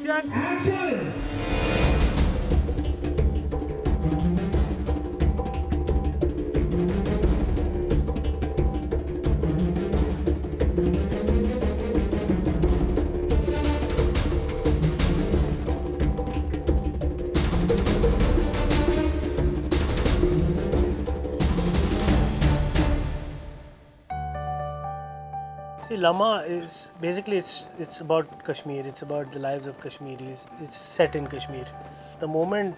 Action! See, Lama is basically it's about Kashmir. It's about the lives of Kashmiris. It's set in Kashmir. The moment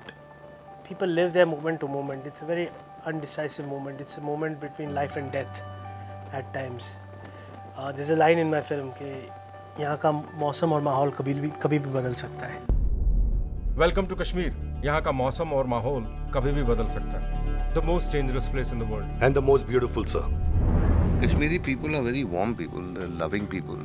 people live their moment to moment. It's a very undecisive moment. It's a moment between life and death at times. There's a line in my film कि यहाँ का मौसम और माहौल कभी भी बदल सकता है. Welcome to Kashmir. यहाँ का मौसम और माहौल कभी भी बदल सकता है. The most dangerous place in the world. And the most beautiful, sir. Kashmiri people are very warm people, they're loving people.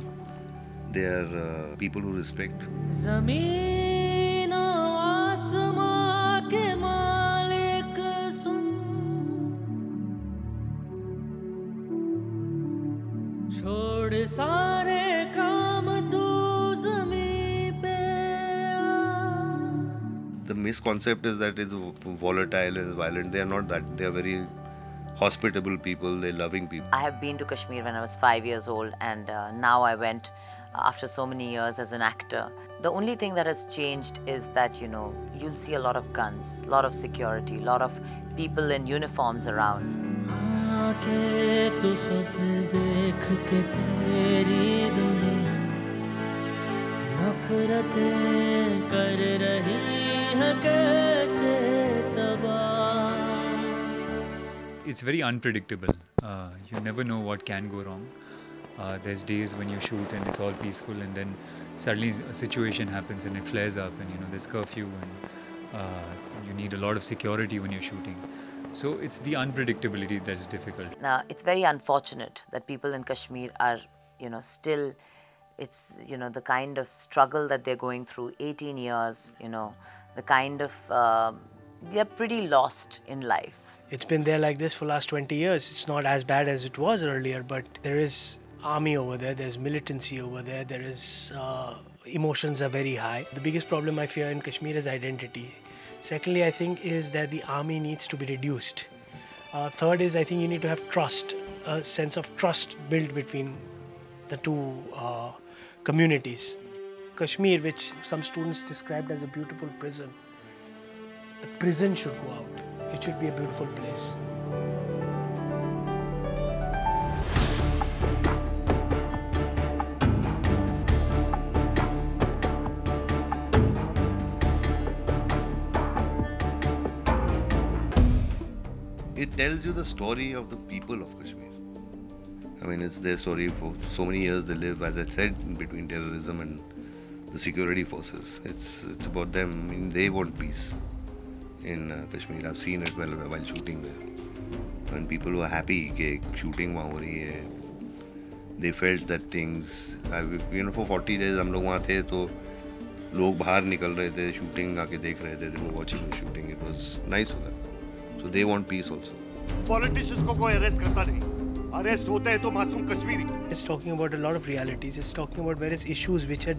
They are people who respect. ज़मीन आसमां के मालिक सुन, छोड़ सारे काम तू ज़मीं पे आ. The misconcept is that it's volatile and violent. They are not that. They are very hospitable people, they're loving people. I have been to Kashmir when I was 5 years old, and now I went after so many years as an actor. The only thing that has changed is that, you know, you'll see a lot of guns, a lot of security, a lot of people in uniforms around. आके तू खुद देख के तेरी दुनिया नफरतें कर रही है कैसे तबाह. It's very unpredictable. You never know what can go wrong. There's days when you shoot and it's all peaceful, and then suddenly a situation happens and it flares up, and you know there's curfew and you need a lot of security when you're shooting. So it's the unpredictability that's difficult. It's very unfortunate that people in Kashmir are, you know, still, it's, you know, the kind of struggle that they're going through, 18 years, you know, the kind of, they're pretty lost in life. It's been there like this for the last 20 years. It's not as bad as it was earlier, but there is army over there, there's militancy over there, there is emotions are very high. The biggest problem I fear in Kashmir is identity. Secondly, I think is that the army needs to be reduced. Third is I think you need to have trust, a sense of trust built between the two communities. Kashmir, which some students described as a beautiful prison, the prison should go out. It should be a beautiful place. It tells you the story of the people of Kashmir. I mean, it's their story. For so many years they live, as I said, in between terrorism and the security forces. It's about them. I mean, they want peace in Kashmir. I've seen it while shooting there. When people were happy that shooting वहाँ हो रही है, they felt that things. You know, for 40 days हम लोग वहाँ थे तो लोग बाहर निकल रहे थे, shooting आके देख रहे थे, they were watching the shooting. It was nice for them. So they want peace also. Politicians को कोई arrest करता नहीं. Arrest होता है तो मासूम Kashmiri. It's talking about a lot of realities. It's talking about various issues which are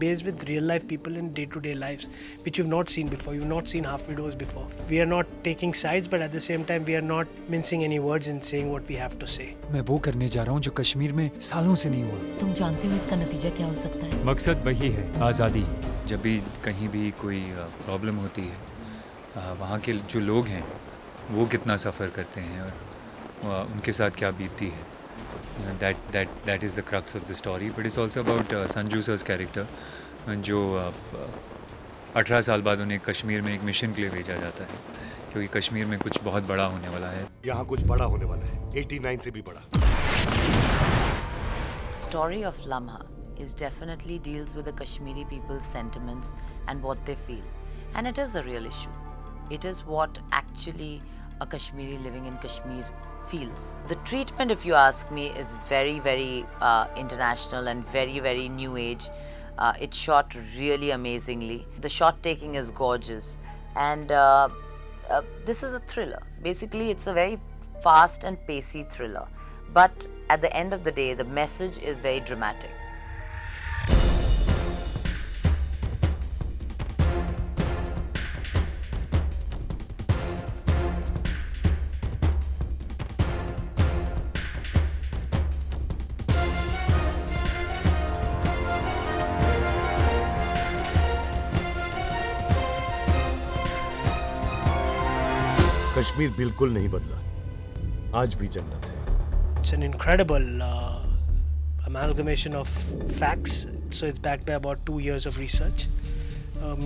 based with real life people in day-to-day lives, which you've not seen before. You've not seen half videos before. We are not taking sides, but at the same time, we are not mincing any words in saying what we have to say. मैं वो करने जा रहा हूँ जो कश्मीर में सालों से नहीं हुआ. तुम जानते हो इसका नतीजा क्या हो सकता है? मकसद वही है, आज़ादी. जब भी कहीं भी कोई प्रॉब्लम होती है, वहाँ के जो लोग हैं, वो कितना सफ़र करते हैं और उनके साथ क्या बीतती है. That is the crux of the story. But it's also about Sanju sir's character, जो 18 साल बाद उन्हें कश्मीर में एक मिशन के लिए भेजा जाता है, क्योंकि कश्मीर में कुछ बहुत बड़ा होने वाला है. यहाँ कुछ बड़ा होने वाला है. 89 से भी बड़ा. Story of Lamha is definitely deals with the Kashmiri people's sentiments and what they feel, and it is a real issue. It is what actually a Kashmiri living in Kashmir feels. The treatment, if you ask me, is very, very international and very, very new age. It's shot really amazingly. The shot taking is gorgeous, and this is a thriller. Basically, it's a very fast and pacey thriller. But at the end of the day, the message is very dramatic. Kashmir बिल्कुल नहीं बदला, आज भी जन्नत है। It's an incredible amalgamation of facts. So it's backed by about 2 years of research,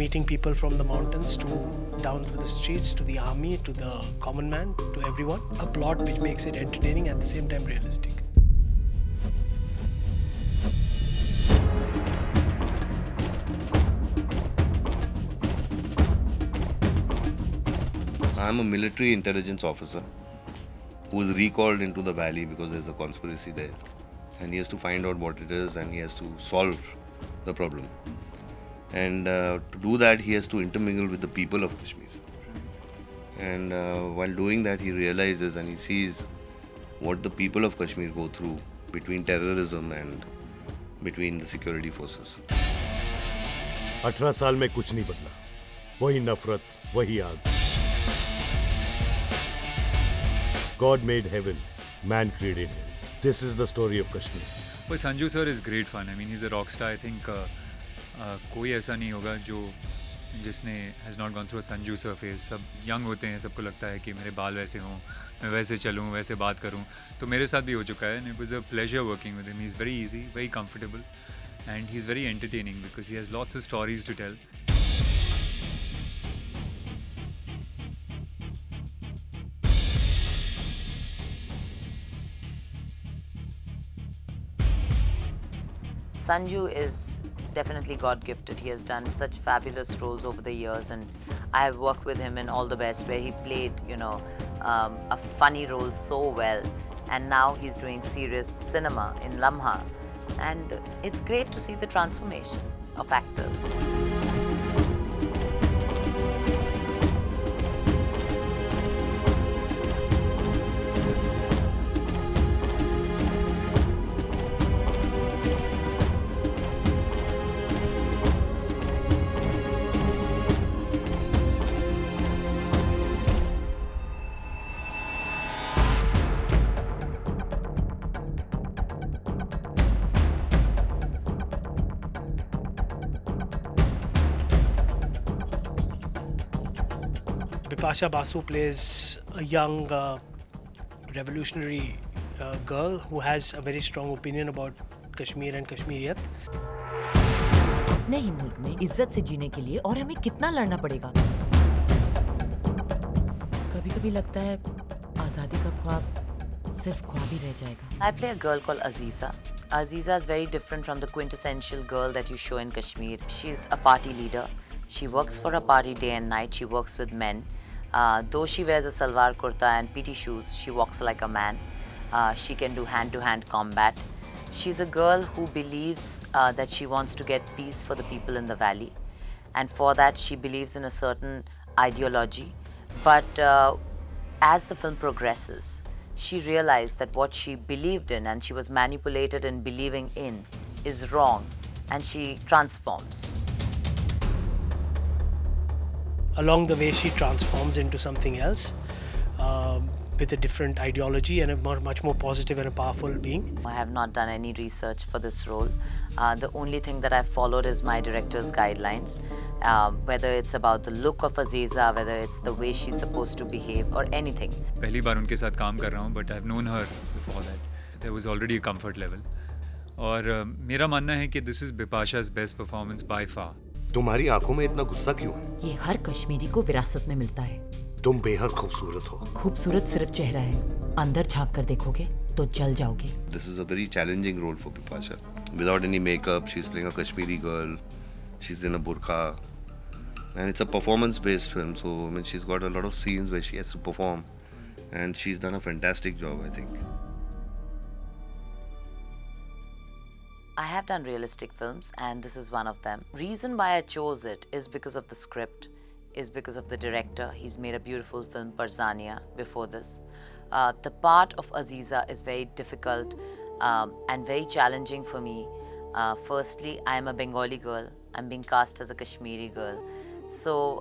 meeting people from the mountains to down through the streets, to the army, to the common man, to everyone. A plot which makes it entertaining at the same time realistic. I'm a military intelligence officer who is recalled into the valley because there's a conspiracy there, and he has to find out what it is and he has to solve the problem. And to do that, he has to intermingle with the people of Kashmir. And while doing that, he realizes and he sees what the people of Kashmir go through between terrorism and between the security forces. 18 साल में कुछ नहीं बदला, वही नफरत, वही आग। God made heaven, man created hell. This is the story of Kashmir. But Sanju sir is great fun. I mean, he's a rock star. I think कोई ऐसा नहीं होगा जो जिसने has not gone through a Sanju sir phase. सब young होते हैं, सबको लगता है कि मेरे बाल वैसे हों, मैं वैसे चलूँ, वैसे बात करूँ. तो मेरे साथ भी हो चुका है. And it was a pleasure working with him. He's very easy, very comfortable, and he's very entertaining because he has lots of stories to tell. Sanju is definitely God-gifted. He has done such fabulous roles over the years, and I have worked with him in All the Best, where he played, a funny role so well, and now he's doing serious cinema in Lamha, and it's great to see the transformation of actors. Bipasha Basu plays a young revolutionary girl who has a very strong opinion about Kashmir and Kashmiriyat. नहीं मुल्क में इज्जत से जीने के लिए और हमें कितना लड़ना पड़ेगा। कभी-कभी लगता है आजादी का ख्वाब सिर्फ ख्वाब ही रह जाएगा। I play a girl called Aziza. Aziza is very different from the quintessential girl that you show in Kashmir. She's a party leader. She works for a party day and night. She works with men. Though she wears a salwar kurta and PT shoes, she walks like a man. She can do hand-to-hand combat. She's a girl who believes that she wants to get peace for the people in the valley. And for that, she believes in a certain ideology. But as the film progresses, she realized that what she believed in and she was manipulated in believing in is wrong, and she transforms. Along the way, she transforms into something else with a different ideology and a much more positive and a powerful being. I have not done any research for this role. The only thing that I've followed is my director's guidelines. Whether it's about the look of Aziza, whether it's the way she's supposed to behave or anything. पहली बार उनके साथ काम कर रहा हूँ, but I've known her before that. There was already a comfort level. और मेरा मानना है कि this is Bipasha's best performance by far. तुम्हारी आंखों में इतना गुस्सा क्यों है? ये हर कश्मीरी को विरासत में मिलता है। तुम बेहद खूबसूरत हो। खूबसूरत सिर्फ चेहरा है, अंदर झांक कर देखोगे तो जल जाओगे। This is a very challenging role for Bipasha. Without any makeup, she's playing a Kashmiri girl. She's in a burqa, and it's a performance-based film. So I mean, she's got a lot of scenes where she has to perform, and she's done a fantastic job, I think. I have done realistic films, and this is one of them. Reason why I chose it is because of the script, is because of the director. He's made a beautiful film, Parzania, before this. The part of Aziza is very difficult and very challenging for me. Firstly, I am a Bengali girl. I'm being cast as a Kashmiri girl. So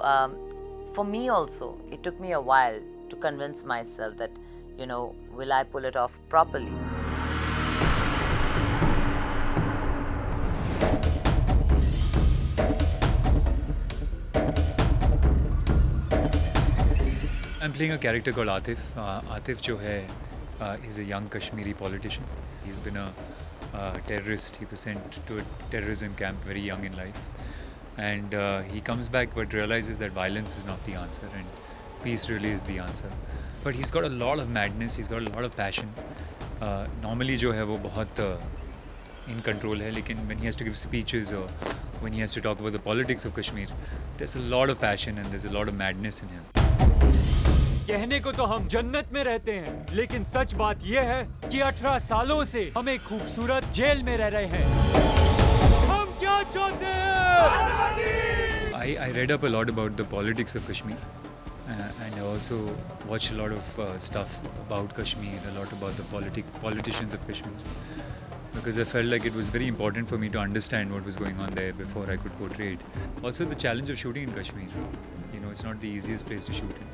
for me also, it took me a while to convince myself that, will I pull it off properly? I'm I'm playing a character called Atif. Atif जो है is a young Kashmiri politician. He's been a terrorist. He was sent to a terrorism camp very young in life, and he comes back but realizes that violence is not the answer and peace really is the answer. But he's got a lot of madness. He's got a lot of passion. Normally जो है वो बहुत in control है, लेकिन when he has to give speeches or when he has to talk about the politics of Kashmir, there's a lot of passion and there's a lot of madness in him. कहने को तो हम जन्नत में रहते हैं, लेकिन सच बात यह है कि 18 सालों से हम एक खूबसूरत जेल में रह रहे हैं। हम क्या चाहते हैं? I read up a lot about the politics of Kashmir, and I also watched a lot of stuff about Kashmir, a lot about the politicians of Kashmir, because I felt like it was very important for me to understand what was going on there before I could portray it. Also, the challenge of shooting in Kashmir. You know, it's not the easiest place to shoot in.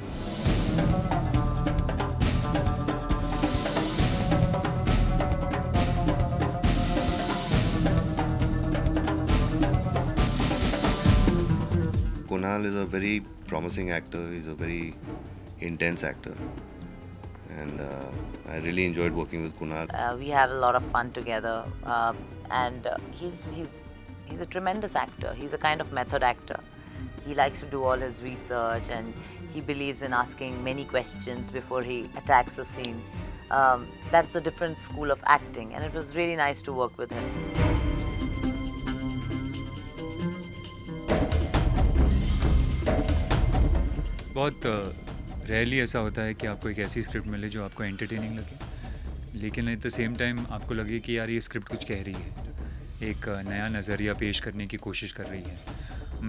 Kunal is a very promising actor. He's a very intense actor, and I really enjoyed working with Kunal. We have a lot of fun together, and he's a tremendous actor. He's a kind of method actor. He likes to do all his research, and he believes in asking many questions before he attacks a scene. That's a different school of acting, and it was really nice to work with him. बहुत rarely ऐसा होता है कि आपको एक ऐसी script मिले जो आपको एंटरटेनिंग लगे, लेकिन एट द सेम टाइम आपको लगे कि यार ये स्क्रिप्ट कुछ कह रही है, एक नया नज़रिया पेश करने की कोशिश कर रही है।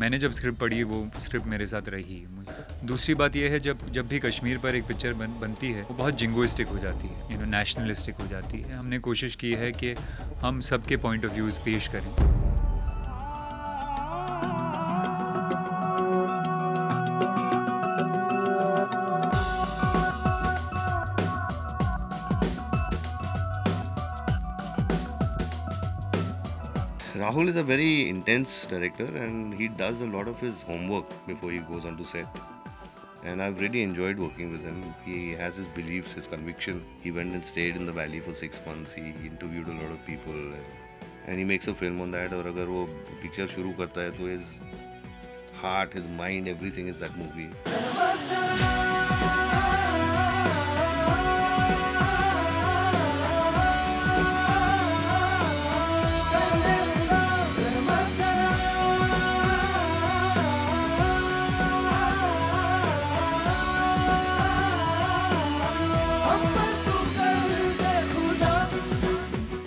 मैंने जब स्क्रिप्ट पढ़ी वो स्क्रिप्ट मेरे साथ रही। दूसरी बात यह है जब भी कश्मीर पर एक पिक्चर बनती है वो बहुत जिंगोइस्टिक हो जाती है, नेशनलिस्टिक हो जाती है। हमने कोशिश की है कि हम सबके पॉइंट ऑफ व्यूज़ पेश करें। Rahul is a very intense director, and he does a lot of his homework before he goes onto set. And I've really enjoyed working with him. He has his beliefs, his conviction. He went and stayed in the valley for 6 months. He interviewed a lot of people, and he makes a film on that. और अगर वो picture शुरू करता है तो his heart, his mind, everything is that movie.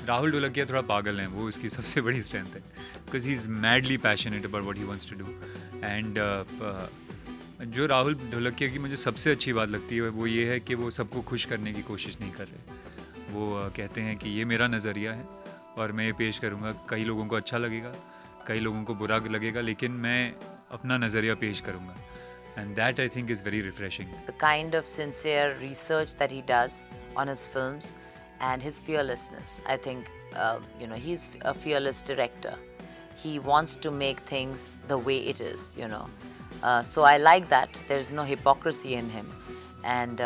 Rahul Dholakia थोड़ा पागल हैं, वो उसकी सबसे बड़ी स्ट्रेंथ है, because he is madly passionate about what he wants to do. And जो राहुल ढोलकिया की मुझे सबसे अच्छी बात लगती है वो ये है कि वो सबको खुश करने की कोशिश नहीं कर रहे। वो कहते हैं कि ये मेरा नज़रिया है और मैं ये पेश करूँगा, कई लोगों को अच्छा लगेगा, कई लोगों को बुरा लगेगा, लेकिन मैं अपना नज़रिया पेश करूँगा। And that I think is very refreshing. The kind of sincere research that he does on his films and his fearlessness. I think, he's a fearless director. He wants to make things the way it is, So I like that. There's no hypocrisy in him. And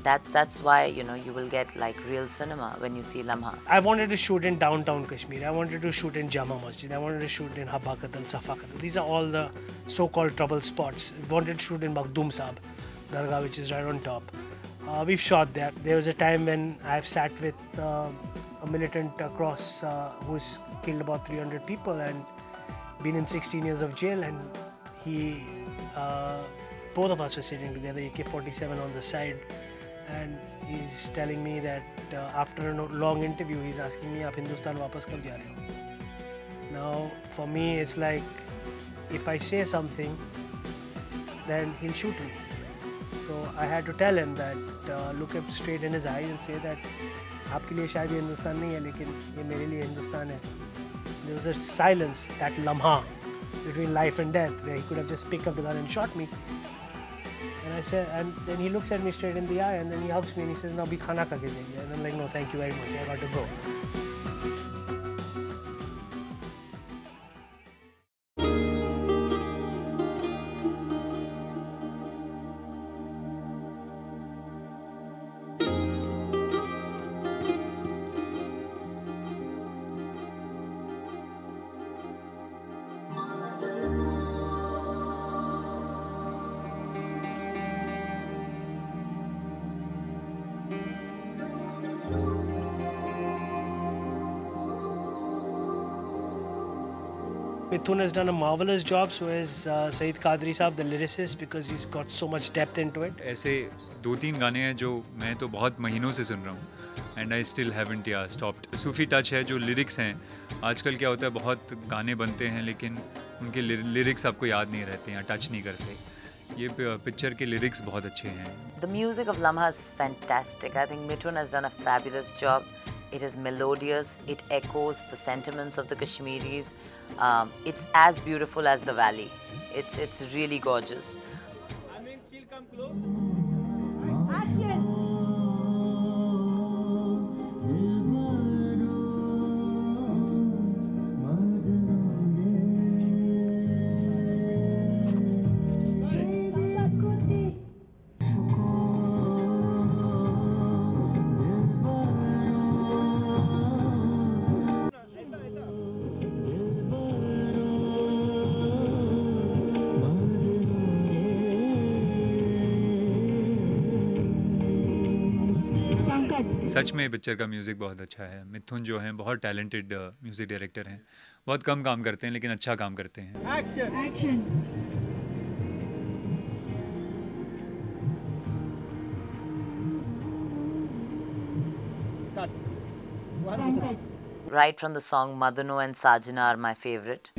that's why, you will get like real cinema when you see Lamha. I wanted to shoot in downtown Kashmir. I wanted to shoot in Jama Masjid. I wanted to shoot in Habba Qadal, Safa Qadal. These are all the so-called trouble spots. I wanted to shoot in Makhdoom Saab, Dargah, which is right on top. We've shot there. There was a time when I've sat with a militant across who's killed about 300 people and been in 16 years of jail, and both of us were sitting together, AK-47 on the side, and he's telling me that after a long interview, he's asking me, "Aap Hindustan wapas kab ja rahe ho?" Now, for me, it's like, if I say something, then he'll shoot me. So I had to tell him that, look him straight in his eyes and say that, "आपके लिए शायद ये हिंदुस्तान नहीं है, लेकिन ये मेरे लिए हिंदुस्तान है." There was a silence, that lamha between life and death, where he could have just picked up the gun and shot me. And I said, and then he looks at me straight in the eye, and then he hugs me and he says, "Now, abhi khana kha ke jaiye." And I'm like, "No, thank you very much. I got to go." Mithun has done a marvelous job, so has Saeed Qadri Saab, the lyricist, because he's got so much depth into it. ऐसे 2-3 गाने हैं जो मैं तो बहुत महीनों से सुन रहा हूँ and I still haven't stopped. Sufi touch है, जो लिरिक्स हैं. आजकल क्या होता है, बहुत गाने बनते हैं लेकिन उनके लिरिक्स आपको याद नहीं रहते हैं, टच नहीं करते. ये पिक्चर के लिरिक्स बहुत अच्छे हैं. The music of Lamha is fantastic. I think Mithun has done a fabulous job. It is melodious. It echoes the sentiments of the Kashmiris. It's as beautiful as the valley. It's really gorgeous. I mean, she'll come close. Action! सच में picture का music बहुत अच्छा है. मिथुन जो हैं बहुत talented music director हैं. बहुत कम काम करते हैं लेकिन अच्छा काम करते हैं. Right from the song Madano and Sajana are my favorite.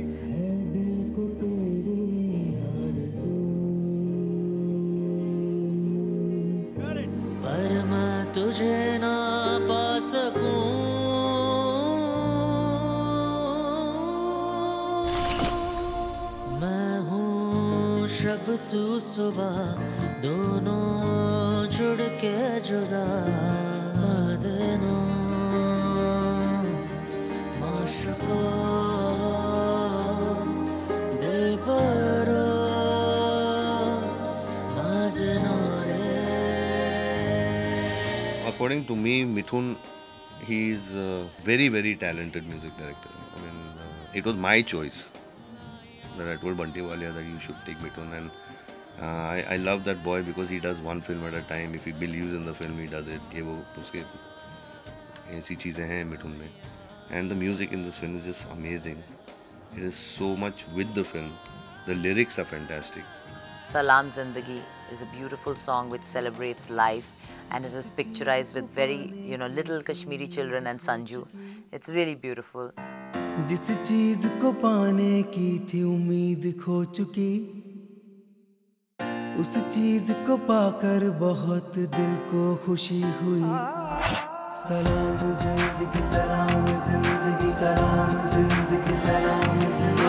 तुझे ना पा सकूं, मैं हूँ शब तू सुबह, दोनों जुड़ के जुदा. मदनो माशुको Dilbaro मदनो. According to me, Mithun, he is a very, very talented music director. I mean, it was my choice that I told Bunty Walia that you should take Mithun, and I love that boy because he does one film at a time. If he believes in the film, he does it. ये वो उसके ऐसी चीज़ें हैं Mithun में. And the music in this film is just amazing. It is so much with the film. The lyrics are fantastic. Salam Zindagi is a beautiful song which celebrates life, and it is picturized with very, little Kashmiri children and Sanju. It's really beautiful. जिस चीज को पाने की थी उम्मीद खो चुकी, उस चीज को पाकर बहुत दिल को खुशी हुई. सलाम जिंदगी, सलाम जिंदगी, सलाम जिंदगी, सलाम जिंदगी.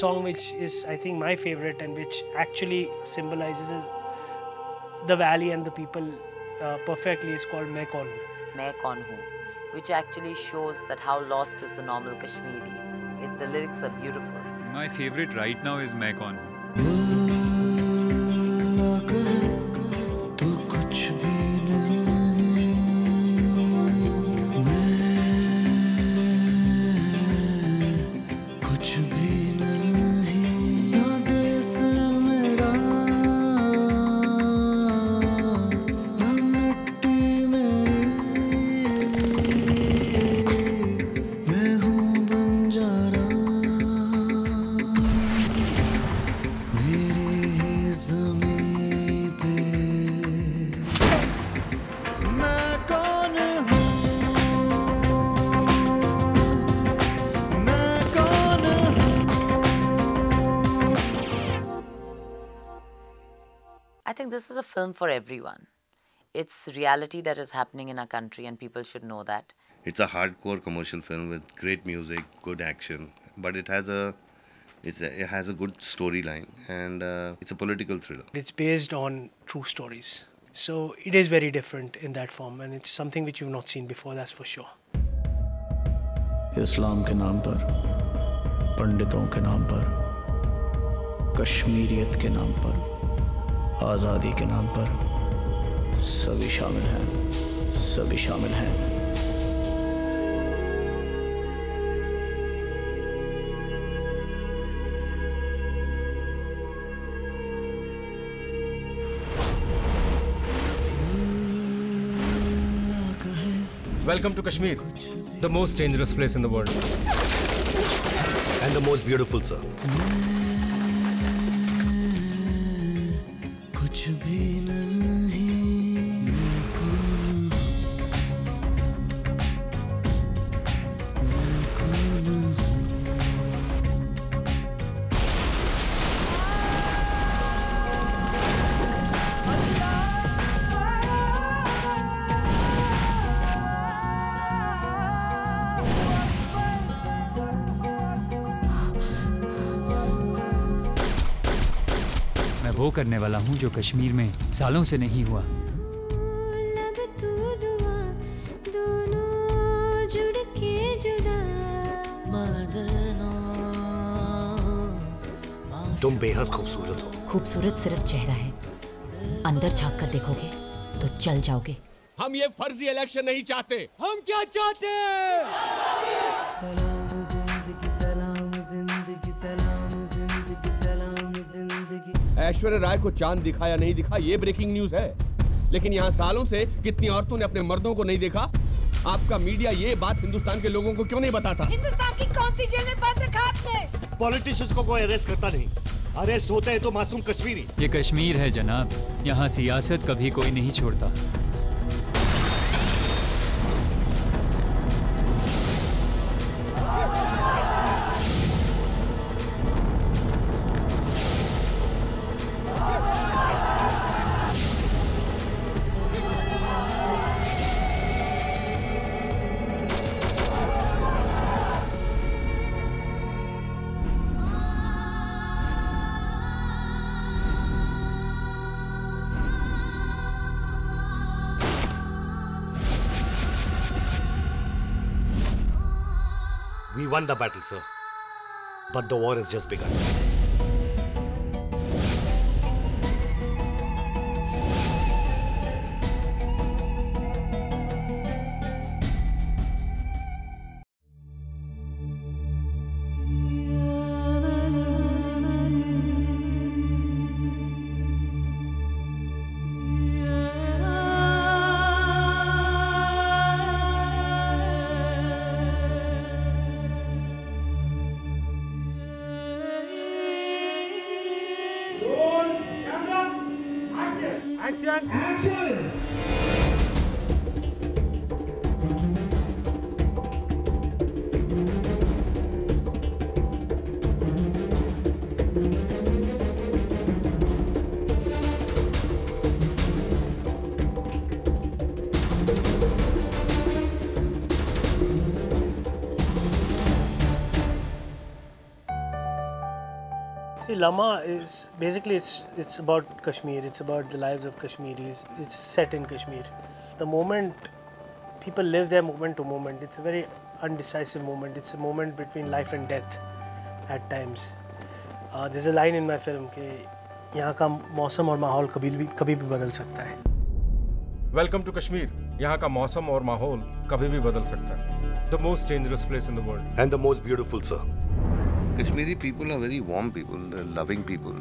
Song which is, I think, my favorite and which actually symbolizes the valley and the people perfectly is called Main Kaun Hu. Main Kaun Hu, which actually shows that how lost is the normal Kashmiri. The lyrics are beautiful. My favorite right now is Main Kaun Hu. I think this is a film for everyone. It's reality that is happening in our country and people should know that. It's a hardcore commercial film with great music, good action, but it has a good storyline, and it's a political thriller. It's based on true stories. So it is very different in that form, and it's something which you've not seen before, that's for sure. इस्लाम के नाम पर, पंडितों के नाम पर, कश्मीरियत के नाम पर, आज़ादी के नाम पर सभी शामिल हैं, सभी शामिल हैं। Welcome to Kashmir, the most dangerous place in the world. And the most beautiful, sir. कुछ भी नहीं वो करने वाला हूँ जो कश्मीर में सालों से नहीं हुआ। तुम बेहद खूबसूरत हो। खूबसूरत सिर्फ चेहरा है, अंदर झांक कर देखोगे तो चल जाओगे। हम ये फर्जी इलेक्शन नहीं चाहते। हम क्या चाहते हैं? सलाम जिंदगी, सलाम जिंदगी, सलाम जिंदगी, सलाम जिंदगी। ऐश्वर्या राय को चांद दिखा या नहीं दिखा ये ब्रेकिंग न्यूज है, लेकिन यहाँ सालों से कितनी औरतों ने अपने मर्दों को नहीं देखा। आपका मीडिया ये बात हिंदुस्तान के लोगों को क्यों नहीं बताता? हिंदुस्तान की कौन सी जेल में बंद रखा आपने? पॉलिटिशियंस को कोई अरेस्ट करता नहीं, अरेस्ट होते हैं तो मासूम कश्मीरी। ये कश्मीर है जनाब, यहाँ सियासत कभी कोई नहीं छोड़ता। We won the battle, sir. But the war has just begun. See, Lama is basically it's about Kashmir. It's about the lives of Kashmiris. It's set in Kashmir. The moment people live there, moment to moment. It's a very undecisive moment. It's a moment between life and death at times. There's a line in my film कि यहाँ का मौसम और माहौल कभी भी बदल सकता है. Welcome to Kashmir. यहाँ का मौसम और माहौल कभी भी बदल सकता है. The most dangerous place in the world. And the most beautiful, sir. Kashmiri people are very warm people, they're loving people.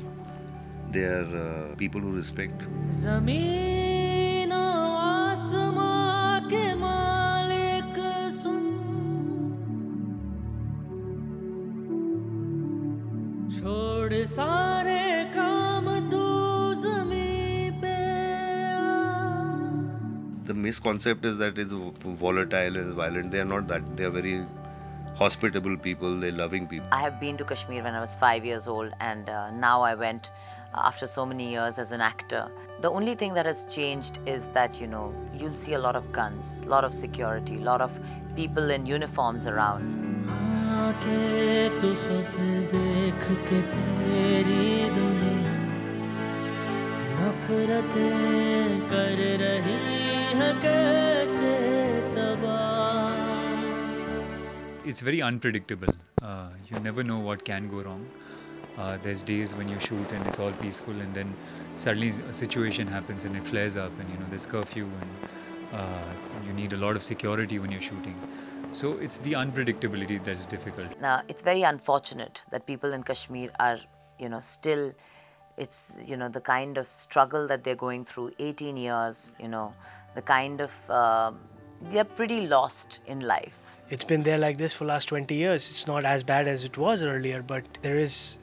They are people who respect. ज़मीन आसमां के मालिक सुन, छोड़ सारे काम तू ज़मीं पे आ. The misconcept is that it's volatile and violent. They are not that. They are very hospitable people, they're loving people. I have been to Kashmir when I was 5 years old, and now I went after so many years as an actor. The only thing that has changed is that, you know, you'll see a lot of guns, a lot of security, a lot of people in uniforms around. आके तू खुद देख के तेरी दुनिया नफरतें कर रही है कैसे तबाह. It's very unpredictable. You never know what can go wrong. There's days when you shoot and it's all peaceful, and then suddenly a situation happens and it flares up, and there's curfew, and you need a lot of security when you're shooting. So it's the unpredictability that's difficult. Now, it's very unfortunate that people in Kashmir are, still, it's, the kind of struggle that they're going through, 18 years, the kind of, they're pretty lost in life. It's been there like this for last 20 years. It's not as bad as it was earlier, but there is